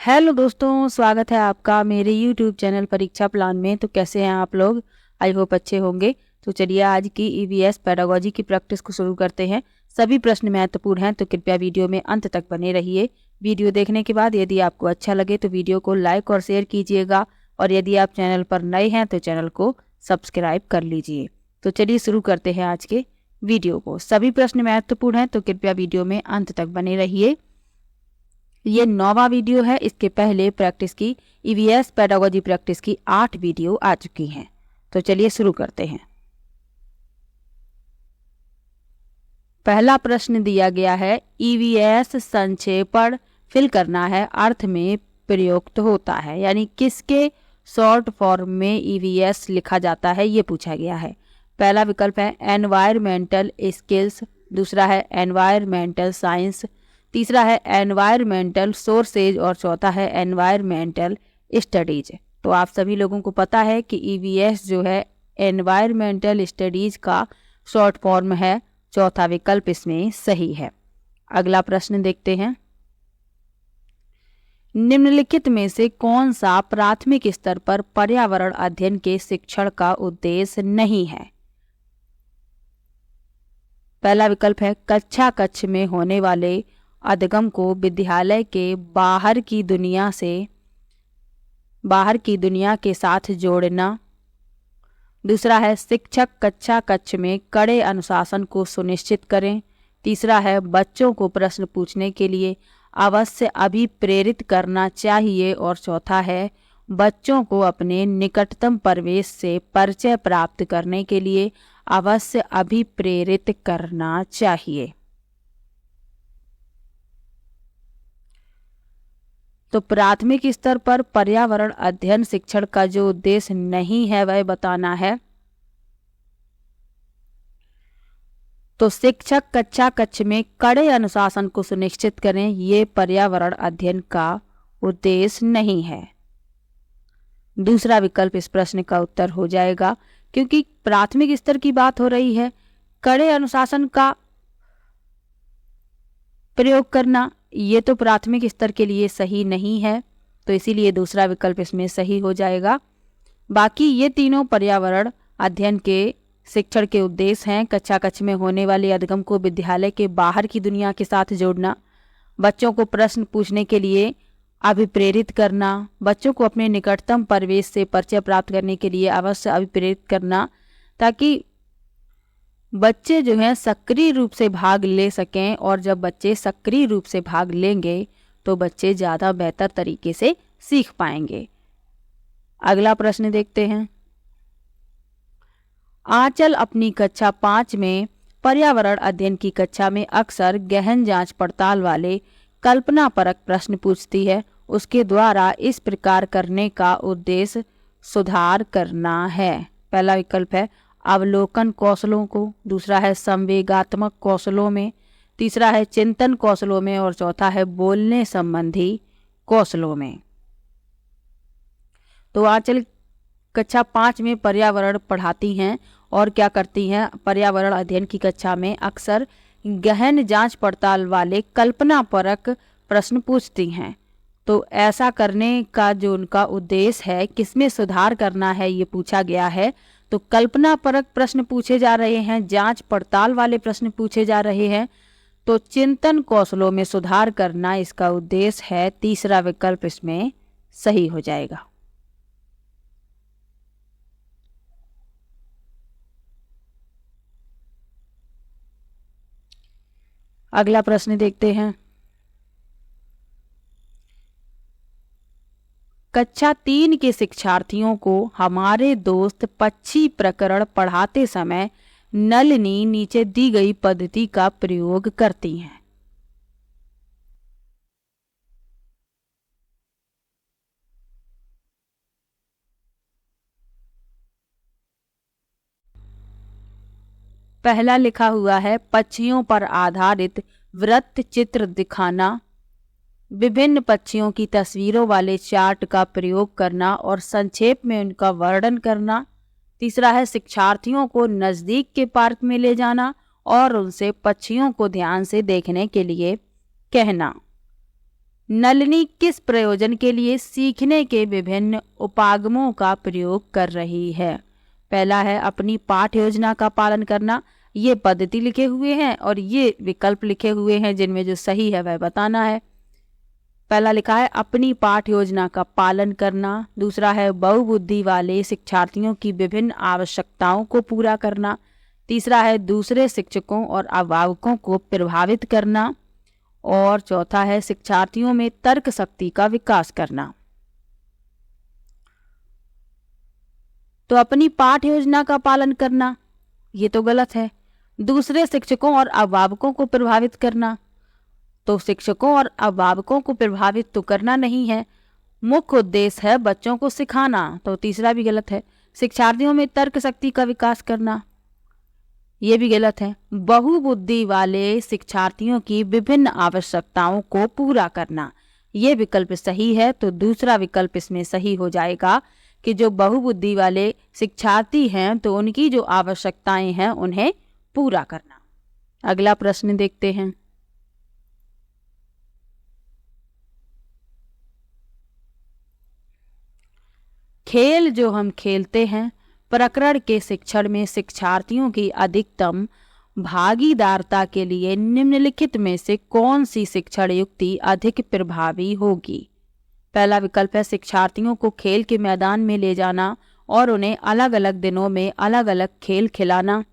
Hello दोस्तों, स्वागत है आपका मेरे YouTube चैनल परीक्षा प्लान में। तो कैसे हैं आप लोग? आई होप अच्छे होंगे। तो चलिए आज की EVS पेडागोजी की प्रैक्टिस को शुरू करते हैं। सभी प्रश्न महत्वपूर्ण हैं, तो कृपया वीडियो में अंत तक बने रहिए। वीडियो देखने के बाद यदि आपको अच्छा लगे तो वीडियो को लाइक और शेयर कीजिएगा, और यदि आप चैनल पर नए हैं तो चैनल को सब्सक्राइब कर लीजिए। तो चलिए शुरू करते हैं आज के वीडियो को। सभी प्रश्न महत्वपूर्ण हैं, तो कृपया वीडियो में अंत तक बने रहिए। ये 9वां वीडियो है। इसके पहले प्रैक्टिस की EVS पेडागोजी प्रैक्टिस की 8 वीडियो आ चुकी हैं। तो चलिए शुरू करते हैं। पहला प्रश्न दिया गया है, EVS संक्षेपण फिल करना है, अर्थ में प्रयुक्त होता है, यानी किसके शॉर्ट फॉर्म में EVS लिखा जाता है, ये पूछा गया है। पहला विकल्प है एनवायरमेंटल स्किल्स, दूसरा है एनवायरमेंटल साइंस, तीसरा है एनवायरमेंटल सोर्सेज और चौथा है एनवायरमेंटल स्टडीज। तो आप सभी लोगों को पता है कि EVS जो है एनवायरमेंटल स्टडीज का शॉर्ट फॉर्म है। चौथा विकल्प इसमें सही है। अगला प्रश्न देखते हैं। निम्नलिखित में से कौन सा प्राथमिक स्तर पर पर्यावरण अध्ययन के शिक्षण का उद्देश्य नहीं है? पहला विकल्प है कक्षा कक्ष में होने वाले अधिगम को विद्यालय के बाहर की दुनिया के साथ जोड़ना, दूसरा है शिक्षक कक्षा कक्ष में कड़े अनुशासन को सुनिश्चित करें, तीसरा है बच्चों को प्रश्न पूछने के लिए अवश्य अभिप्रेरित करना चाहिए, और चौथा है बच्चों को अपने निकटतम परिवेश से परिचय प्राप्त करने के लिए अवश्य अभिप्रेरित करना चाहिए। तो प्राथमिक स्तर पर पर्यावरण अध्ययन शिक्षण का जो उद्देश्य नहीं है वह बताना है। तो शिक्षक कक्षा कक्ष में कड़े अनुशासन को सुनिश्चित करें, ये पर्यावरण अध्ययन का उद्देश्य नहीं है। दूसरा विकल्प इस प्रश्न का उत्तर हो जाएगा, क्योंकि प्राथमिक स्तर की बात हो रही है। कड़े अनुशासन का प्रयोग करना ये तो प्राथमिक स्तर के लिए सही नहीं है, तो इसीलिए दूसरा विकल्प इसमें सही हो जाएगा। बाकी ये तीनों पर्यावरण अध्ययन के शिक्षण के उद्देश्य हैं। कक्षा कक्ष में होने वाले अधिगम को विद्यालय के बाहर की दुनिया के साथ जोड़ना, बच्चों को प्रश्न पूछने के लिए अभिप्रेरित करना, बच्चों को अपने निकटतम परिवेश से परिचय प्राप्त करने के लिए अवश्य अभिप्रेरित करना, ताकि बच्चे जो हैं सक्रिय रूप से भाग ले सकें, और जब बच्चे सक्रिय रूप से भाग लेंगे तो बच्चे ज़्यादा बेहतर तरीके से सीख पाएंगे। अगला प्रश्न देखते हैं। आंचल अपनी कक्षा 5 में पर्यावरण अध्ययन की कक्षा में अक्सर गहन जांच पड़ताल वाले कल्पनापरक प्रश्न पूछती है। उसके द्वारा इस प्रकार करने का उद्देश्य सुधार करना है। पहला विकल्प है अवलोकन कौशलों को, दूसरा है संवेगात्मक कौशलों में, तीसरा है चिंतन कौशलों में, और चौथा है बोलने संबंधी कौशलों में। तो आंचल कक्षा 5 में पर्यावरण पढ़ाती हैं और क्या करती हैं, पर्यावरण अध्ययन की कक्षा में अक्सर गहन जांच पड़ताल वाले कल्पनापरक प्रश्न पूछती हैं। तो ऐसा करने का जो उनका उद्देश्य है, किसमें सुधार करना है, ये पूछा गया है। तो कल्पनापरक प्रश्न पूछे जा रहे हैं, जांच पड़ताल वाले प्रश्न पूछे जा रहे हैं, तो चिंतन कौशलों में सुधार करना इसका उद्देश्य है। तीसरा विकल्प इसमें सही हो जाएगा। अगला प्रश्न देखते हैं। कक्षा 3 के शिक्षार्थियों को हमारे दोस्त पक्षी प्रकरण पढ़ाते समय नलिनी नीचे दी गई पद्धति का प्रयोग करती हैं। पहला लिखा हुआ है पक्षियों पर आधारित वृत्त चित्र दिखाना, विभिन्न पक्षियों की तस्वीरों वाले चार्ट का प्रयोग करना और संक्षेप में उनका वर्णन करना। तीसरा है शिक्षार्थियों को नज़दीक के पार्क में ले जाना और उनसे पक्षियों को ध्यान से देखने के लिए कहना। नलिनी किस प्रयोजन के लिए सीखने के विभिन्न उपागमों का प्रयोग कर रही है? पहला है अपनी पाठ योजना का पालन करना। ये पद्धति लिखे हुए हैं और ये विकल्प लिखे हुए हैं, जिनमें जो सही है वह बताना है। पहला लिखा है अपनी पाठ योजना का पालन करना। दूसरा है बहुबुद्धि वाले शिक्षार्थियों की विभिन्न आवश्यकताओं को पूरा करना। तीसरा है दूसरे शिक्षकों और अभिभावकों को प्रभावित करना। और चौथा है शिक्षार्थियों में तर्क शक्ति का विकास करना। तो अपनी पाठ योजना का पालन करना ये तो गलत है। दूसरे शिक्षकों और अभिभावकों को प्रभावित करना, तो शिक्षकों और अभिभावकों को प्रभावित तो करना नहीं है, मुख्य उद्देश्य है बच्चों को सिखाना, तो तीसरा भी गलत है। शिक्षार्थियों में तर्क शक्ति का विकास करना ये भी गलत है। बहुबुद्धि वाले शिक्षार्थियों की विभिन्न आवश्यकताओं को पूरा करना ये विकल्प सही है। तो दूसरा विकल्प इसमें सही हो जाएगा कि जो बहुबुद्धि वाले शिक्षार्थी हैं तो उनकी जो आवश्यकताएं हैं उन्हें पूरा करना। अगला प्रश्न देखते हैं। खेल जो हम खेलते हैं प्रकरण के शिक्षण में शिक्षार्थियों की अधिकतम भागीदारता के लिए निम्नलिखित में से कौन सी शिक्षण युक्ति अधिक प्रभावी होगी? पहला विकल्प है शिक्षार्थियों को खेल के मैदान में ले जाना और उन्हें अलग अलग दिनों में अलग अलग खेल खिलाना।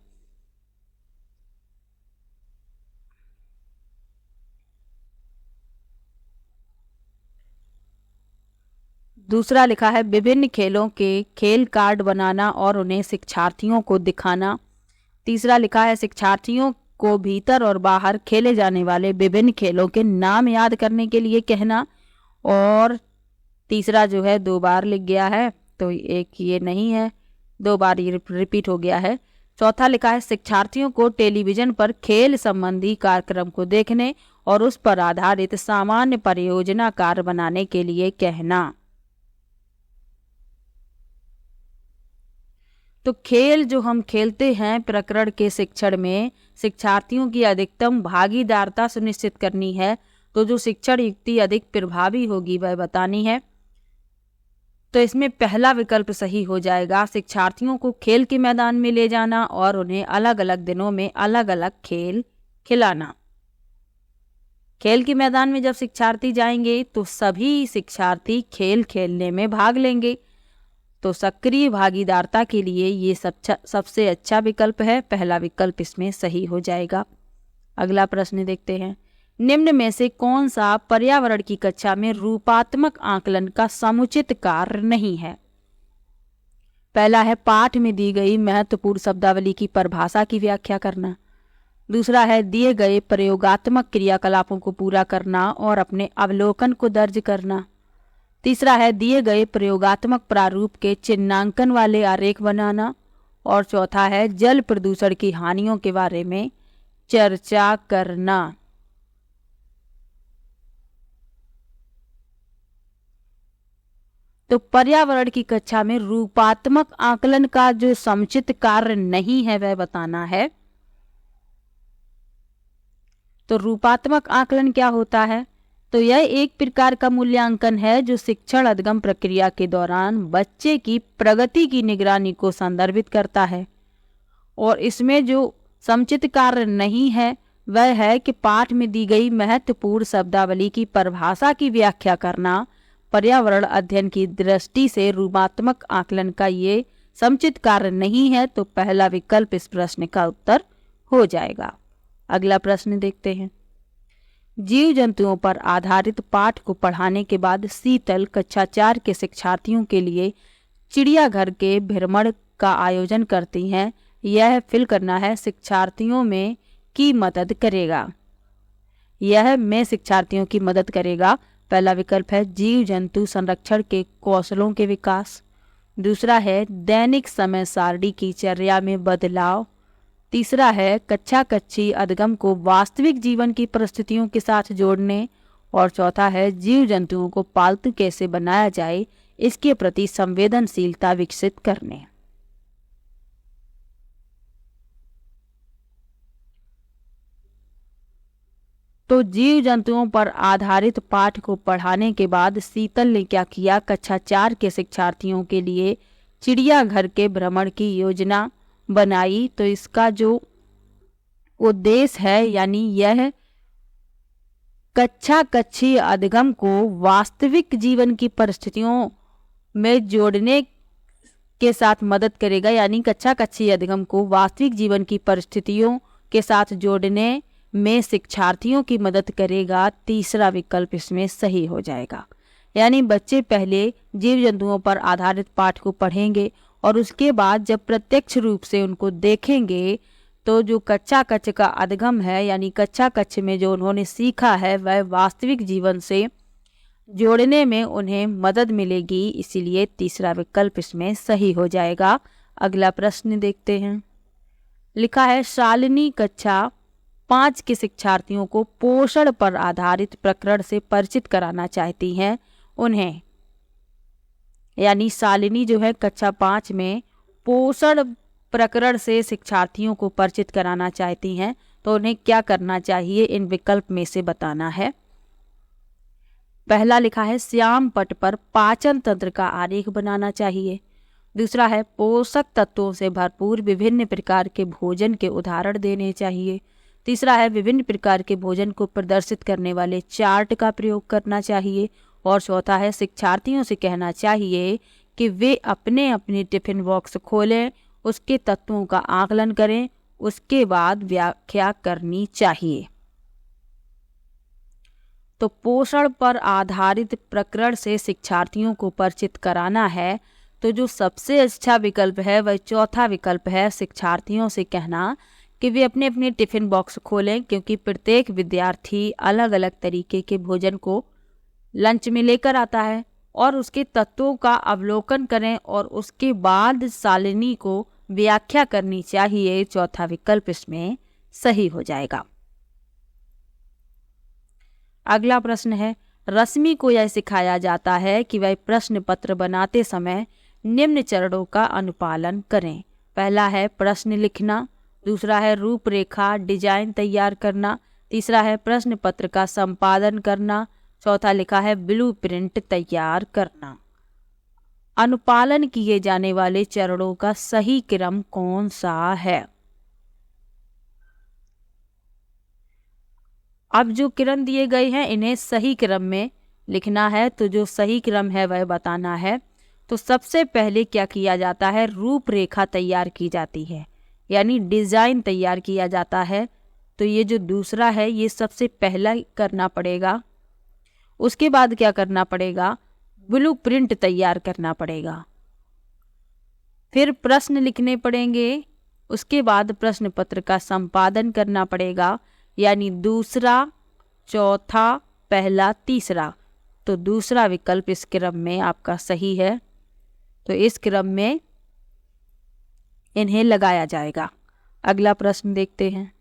दूसरा लिखा है विभिन्न खेलों के खेल कार्ड बनाना और उन्हें शिक्षार्थियों को दिखाना। तीसरा लिखा है शिक्षार्थियों को भीतर और बाहर खेले जाने वाले विभिन्न खेलों के नाम याद करने के लिए कहना। और तीसरा जो है 2 बार लिख गया है, तो एक ये नहीं है, 2 बार ये रिपीट हो गया है। चौथा लिखा है शिक्षार्थियों को टेलीविजन पर खेल संबंधी कार्यक्रम को देखने और उस पर आधारित सामान्य परियोजना कार्य बनाने के लिए कहना। तो खेल जो हम खेलते हैं प्रकरण के शिक्षण में शिक्षार्थियों की अधिकतम भागीदारता सुनिश्चित करनी है। तो जो शिक्षण युक्ति अधिक प्रभावी होगी वह बतानी है। तो इसमें पहला विकल्प सही हो जाएगा, शिक्षार्थियों को खेल के मैदान में ले जाना और उन्हें अलग अलग दिनों में अलग अलग खेल खिलाना। खेल के मैदान में जब शिक्षार्थी जाएंगे तो सभी शिक्षार्थी खेल खेलने में भाग लेंगे। तो सक्रिय भागीदारता के लिए ये सबसे अच्छा विकल्प है, पहला विकल्प इसमें सही हो जाएगा। अगला प्रश्न देखते हैं। निम्न में से कौन सा पर्यावरण की कक्षा में रूपात्मक आकलन का समुचित कार्य नहीं है? पहला है पाठ में दी गई महत्वपूर्ण शब्दावली की परिभाषा की व्याख्या करना। दूसरा है दिए गए प्रयोगात्मक क्रियाकलापों को पूरा करना और अपने अवलोकन को दर्ज करना। तीसरा है दिए गए प्रयोगात्मक प्रारूप के चिन्हांकन वाले आरेख बनाना। और चौथा है जल प्रदूषण की हानियों के बारे में चर्चा करना। तो पर्यावरण की कक्षा में रूपात्मक आकलन का जो समुचित कार्य नहीं है वह बताना है। तो रूपात्मक आकलन क्या होता है? तो यह एक प्रकार का मूल्यांकन है जो शिक्षण अधिगम प्रक्रिया के दौरान बच्चे की प्रगति की निगरानी को संदर्भित करता है। और इसमें जो समुचित कार्य नहीं है वह है कि पाठ में दी गई महत्वपूर्ण शब्दावली की परिभाषा की व्याख्या करना। पर्यावरण अध्ययन की दृष्टि से रूपात्मक आकलन का ये समुचित कार्य नहीं है, तो पहला विकल्प इस प्रश्न का उत्तर हो जाएगा। अगला प्रश्न देखते हैं। जीव जंतुओं पर आधारित पाठ को पढ़ाने के बाद शीतल कक्षा 4 के शिक्षार्थियों के लिए चिड़ियाघर के भ्रमण का आयोजन करती हैं। यह फिल करना है शिक्षार्थियों में की मदद करेगा। यह में शिक्षार्थियों की मदद करेगा। पहला विकल्प है जीव जंतु संरक्षण के कौशलों के विकास। दूसरा है दैनिक समय सारणी की चर्या में बदलाव। तीसरा है कक्षा कच्छी अधिगम को वास्तविक जीवन की परिस्थितियों के साथ जोड़ने। और चौथा है जीव जंतुओं को पालतू कैसे बनाया जाए इसके प्रति संवेदनशीलता विकसित करने। तो जीव जंतुओं पर आधारित पाठ को पढ़ाने के बाद शीतल ने क्या किया, कक्षा 4 के शिक्षार्थियों के लिए चिड़ियाघर के भ्रमण की योजना बनाई। तो इसका जो उद्देश्य है यानी यह कक्षा कक्षीय अधिगम को वास्तविक जीवन की परिस्थितियों में जोड़ने के साथ मदद करेगा, यानी कक्षा कक्षीय अधिगम को वास्तविक जीवन की परिस्थितियों के साथ जोड़ने में शिक्षार्थियों की मदद करेगा। तीसरा विकल्प इसमें सही हो जाएगा। यानी बच्चे पहले जीव जंतुओं पर आधारित पाठ को पढ़ेंगे और उसके बाद जब प्रत्यक्ष रूप से उनको देखेंगे तो जो कक्षा कक्ष का अधिगम है यानी कक्षा कक्ष में जो उन्होंने सीखा है वह वास्तविक जीवन से जोड़ने में उन्हें मदद मिलेगी। इसीलिए तीसरा विकल्प इसमें सही हो जाएगा। अगला प्रश्न देखते हैं। लिखा है शालिनी कक्षा 5 के शिक्षार्थियों को पोषण पर आधारित प्रकरण से परिचित कराना चाहती हैं उन्हें, यानी शालिनी जो है कक्षा 5 में पोषण प्रकरण से शिक्षार्थियों को परिचित कराना चाहती हैं, तो उन्हें क्या करना चाहिए, इन विकल्प में से बताना है। पहला लिखा है श्याम पट पर पाचन तंत्र का आरेख बनाना चाहिए। दूसरा है पोषक तत्वों से भरपूर विभिन्न प्रकार के भोजन के उदाहरण देने चाहिए। तीसरा है विभिन्न प्रकार के भोजन को प्रदर्शित करने वाले चार्ट का प्रयोग करना चाहिए। और चौथा है शिक्षार्थियों से कहना चाहिए कि वे अपने अपने टिफिन बॉक्स खोलें, उसके तत्वों का आकलन करें, उसके बाद व्याख्या करनी चाहिए। तो पोषण पर आधारित प्रकरण से शिक्षार्थियों को परिचित कराना है, तो जो सबसे अच्छा विकल्प है वह चौथा विकल्प है, शिक्षार्थियों से कहना कि वे अपने अपने टिफिन बॉक्स खोलें, क्योंकि प्रत्येक विद्यार्थी अलग अलग तरीके के भोजन को लंच में लेकर आता है और उसके तत्वों का अवलोकन करें और उसके बाद शालिनी को व्याख्या करनी चाहिए। चौथा विकल्प इसमें सही हो जाएगा। अगला प्रश्न है रश्मि को यह सिखाया जाता है कि वह प्रश्न पत्र बनाते समय निम्न चरणों का अनुपालन करें। पहला है प्रश्न लिखना, दूसरा है रूपरेखा डिजाइन तैयार करना, तीसरा है प्रश्न पत्र का संपादन करना, चौथा लिखा है ब्लूप्रिंट तैयार करना। अनुपालन किए जाने वाले चरणों का सही क्रम कौन सा है? अब जो क्रम दिए गए हैं इन्हें सही क्रम में लिखना है, तो जो सही क्रम है वह बताना है। तो सबसे पहले क्या किया जाता है, रूपरेखा तैयार की जाती है, यानी डिजाइन तैयार किया जाता है। तो ये जो दूसरा है ये सबसे पहला करना पड़ेगा। उसके बाद क्या करना पड़ेगा, ब्लूप्रिंट तैयार करना पड़ेगा, फिर प्रश्न लिखने पड़ेंगे, उसके बाद प्रश्न पत्र का संपादन करना पड़ेगा, यानी दूसरा, चौथा, पहला, तीसरा। तो दूसरा विकल्प इस क्रम में आपका सही है। तो इस क्रम में इन्हें लगाया जाएगा। अगला प्रश्न देखते हैं।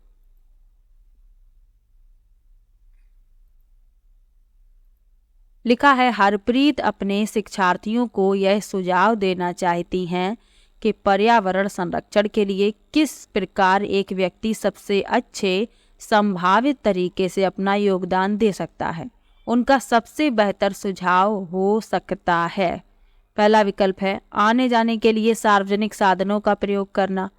लिखा है हरप्रीत अपने शिक्षार्थियों को यह सुझाव देना चाहती हैं कि पर्यावरण संरक्षण के लिए किस प्रकार एक व्यक्ति सबसे अच्छे संभावित तरीके से अपना योगदान दे सकता है। उनका सबसे बेहतर सुझाव हो सकता है। पहला विकल्प है आने जाने के लिए सार्वजनिक साधनों का प्रयोग करना,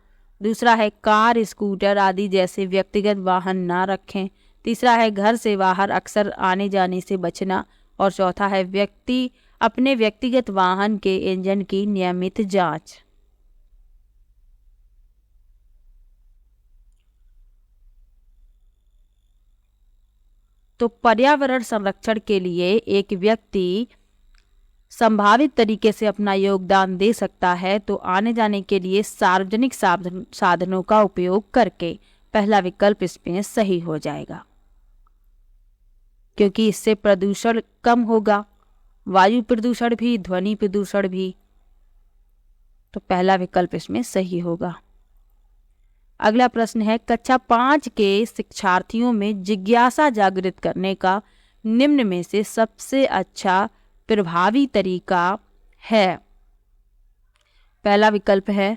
दूसरा है कार स्कूटर आदि जैसे व्यक्तिगत वाहन ना रखें, तीसरा है घर से बाहर अक्सर आने जाने से बचना, और चौथा है व्यक्ति अपने व्यक्तिगत वाहन के इंजन की नियमित जांच। तो पर्यावरण संरक्षण के लिए एक व्यक्ति संभावित तरीके से अपना योगदान दे सकता है, तो आने जाने के लिए सार्वजनिक साधनों का उपयोग करके। पहला विकल्प इसमें सही हो जाएगा, क्योंकि इससे प्रदूषण कम होगा, वायु प्रदूषण भी, ध्वनि प्रदूषण भी। तो पहला विकल्प इसमें सही होगा। अगला प्रश्न है कक्षा 5 के शिक्षार्थियों में जिज्ञासा जागृत करने का निम्न में से सबसे अच्छा प्रभावी तरीका है। पहला विकल्प है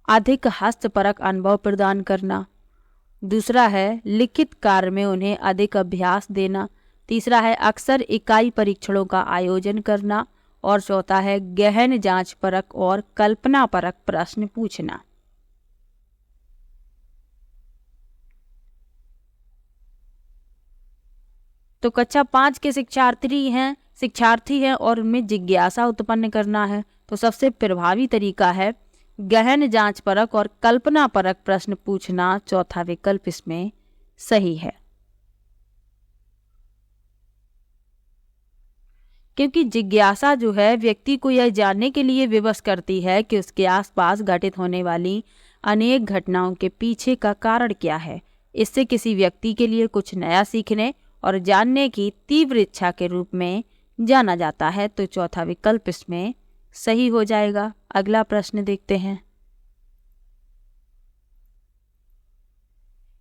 अधिक हस्तपरक अनुभव प्रदान करना, दूसरा है लिखित कार्य में उन्हें अधिक अभ्यास देना। तीसरा है अक्सर इकाई परीक्षणों का आयोजन करना। और चौथा है गहन जांच परक और कल्पना परक प्रश्न पूछना। तो कक्षा 5 के शिक्षार्थी हैं और उनमें जिज्ञासा उत्पन्न करना है। तो सबसे प्रभावी तरीका है गहन जांच परक और कल्पना परक प्रश्न पूछना। चौथा विकल्प इसमें सही है, क्योंकि जिज्ञासा जो है व्यक्ति को यह जानने के लिए विवश करती है कि उसके आसपास घटित होने वाली अनेक घटनाओं के पीछे का कारण क्या है। इससे किसी व्यक्ति के लिए कुछ नया सीखने और जानने की तीव्र इच्छा के रूप में जाना जाता है। तो चौथा विकल्प इसमें सही हो जाएगा। अगला प्रश्न देखते हैं।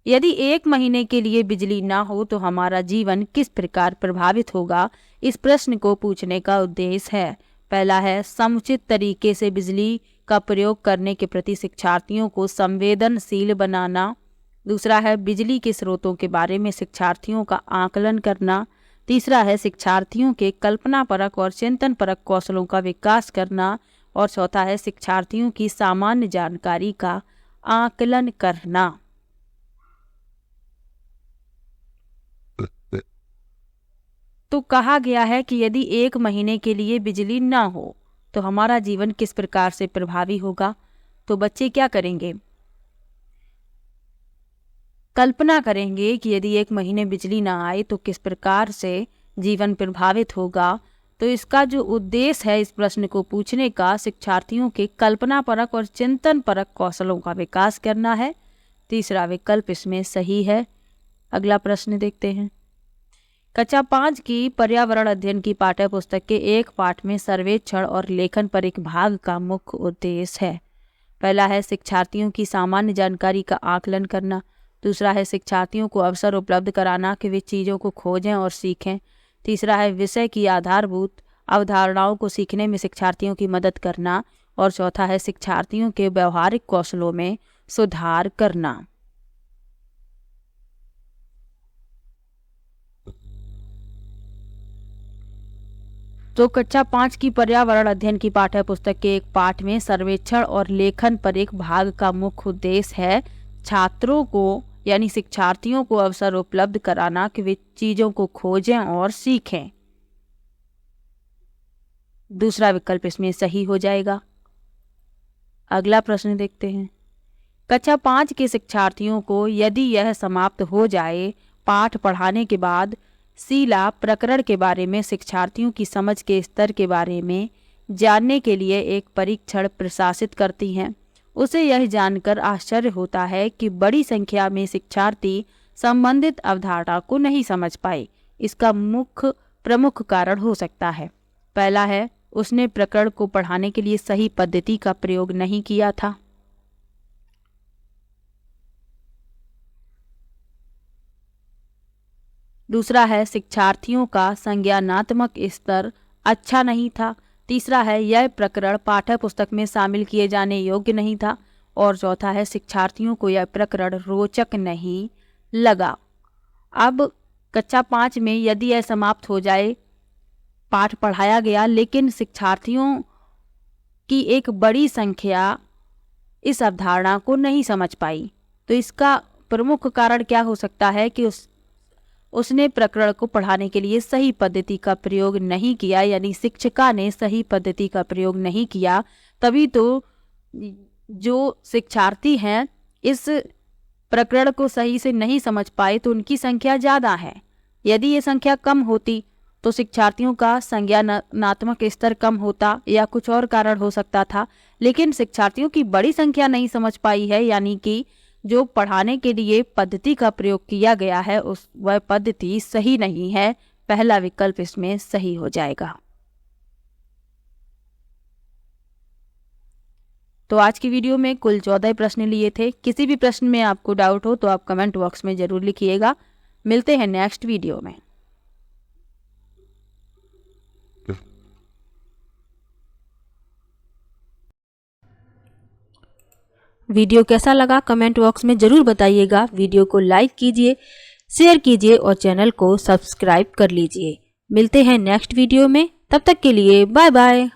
यदि 1 महीने के लिए बिजली ना हो तो हमारा जीवन किस प्रकार प्रभावित होगा? इस प्रश्न को पूछने का उद्देश्य है। पहला है समुचित तरीके से बिजली का प्रयोग करने के प्रति शिक्षार्थियों को संवेदनशील बनाना। दूसरा है बिजली के स्रोतों के बारे में शिक्षार्थियों का आकलन करना। तीसरा है शिक्षार्थियों के कल्पना परक और चिंतन परक कौशलों का विकास करना। और चौथा है शिक्षार्थियों की सामान्य जानकारी का आकलन करना। तो कहा गया है कि यदि 1 महीने के लिए बिजली ना हो तो हमारा जीवन किस प्रकार से प्रभावी होगा। तो बच्चे क्या करेंगे? कल्पना करेंगे कि यदि 1 महीने बिजली ना आए तो किस प्रकार से जीवन प्रभावित होगा। तो इसका जो उद्देश्य है इस प्रश्न को पूछने का शिक्षार्थियों के कल्पना परक और चिंतन परक कौशलों का विकास करना है। तीसरा विकल्प इसमें सही है। अगला प्रश्न देखते हैं। कक्षा 5 की पर्यावरण अध्ययन की पाठ्य पुस्तक के एक पाठ में सर्वेक्षण और लेखन पर एक भाग का मुख्य उद्देश्य है। पहला है शिक्षार्थियों की सामान्य जानकारी का आकलन करना। दूसरा है शिक्षार्थियों को अवसर उपलब्ध कराना कि वे चीज़ों को खोजें और सीखें। तीसरा है विषय की आधारभूत अवधारणाओं को सीखने में शिक्षार्थियों की मदद करना। और चौथा है शिक्षार्थियों के व्यवहारिक कौशलों में सुधार करना। तो कक्षा 5 की पर्यावरण अध्ययन की पाठ्य पुस्तक के एक पाठ में सर्वेक्षण और लेखन पर एक भाग का मुख्य उद्देश्य है छात्रों को यानी शिक्षार्थियों को अवसर उपलब्ध कराना कि वे चीजों को खोजें और सीखें। दूसरा विकल्प इसमें सही हो जाएगा। अगला प्रश्न देखते हैं। कक्षा 5 के शिक्षार्थियों को यदि यह समाप्त हो जाए पाठ पढ़ाने के बाद शीला प्रकरण के बारे में शिक्षार्थियों की समझ के स्तर के बारे में जानने के लिए एक परीक्षण प्रशासित करती हैं, उसे यह जानकर आश्चर्य होता है कि बड़ी संख्या में शिक्षार्थी संबंधित अवधारणा को नहीं समझ पाए। इसका प्रमुख कारण हो सकता है। पहला है उसने प्रकरण को पढ़ाने के लिए सही पद्धति का प्रयोग नहीं किया था। दूसरा है शिक्षार्थियों का संज्ञानात्मक स्तर अच्छा नहीं था। तीसरा है यह प्रकरण पाठ्य पुस्तक में शामिल किए जाने योग्य नहीं था। और चौथा है शिक्षार्थियों को यह प्रकरण रोचक नहीं लगा। अब कक्षा 5 में यदि यह समाप्त हो जाए, पाठ पढ़ाया गया लेकिन शिक्षार्थियों की एक बड़ी संख्या इस अवधारणा को नहीं समझ पाई, तो इसका प्रमुख कारण क्या हो सकता है कि उसने प्रकरण को पढ़ाने के लिए सही पद्धति का प्रयोग नहीं किया, यानी शिक्षिका ने सही पद्धति का प्रयोग नहीं किया। तभी तो जो शिक्षार्थी हैं इस प्रकरण को सही से नहीं समझ पाए, तो उनकी संख्या ज़्यादा है। यदि ये संख्या कम होती तो शिक्षार्थियों का संज्ञानात्मक स्तर कम होता या कुछ और कारण हो सकता था, लेकिन शिक्षार्थियों की बड़ी संख्या नहीं समझ पाई है, यानी कि जो पढ़ाने के लिए पद्धति का प्रयोग किया गया है वह पद्धति सही नहीं है। पहला विकल्प इसमें सही हो जाएगा। तो आज की वीडियो में कुल 14 प्रश्न लिए थे। किसी भी प्रश्न में आपको डाउट हो तो आप कमेंट बॉक्स में जरूर लिखिएगा। मिलते हैं नेक्स्ट वीडियो में। वीडियो कैसा लगा कमेंट बॉक्स में ज़रूर बताइएगा। वीडियो को लाइक कीजिए, शेयर कीजिए और चैनल को सब्सक्राइब कर लीजिए। मिलते हैं नेक्स्ट वीडियो में, तब तक के लिए बाय बाय।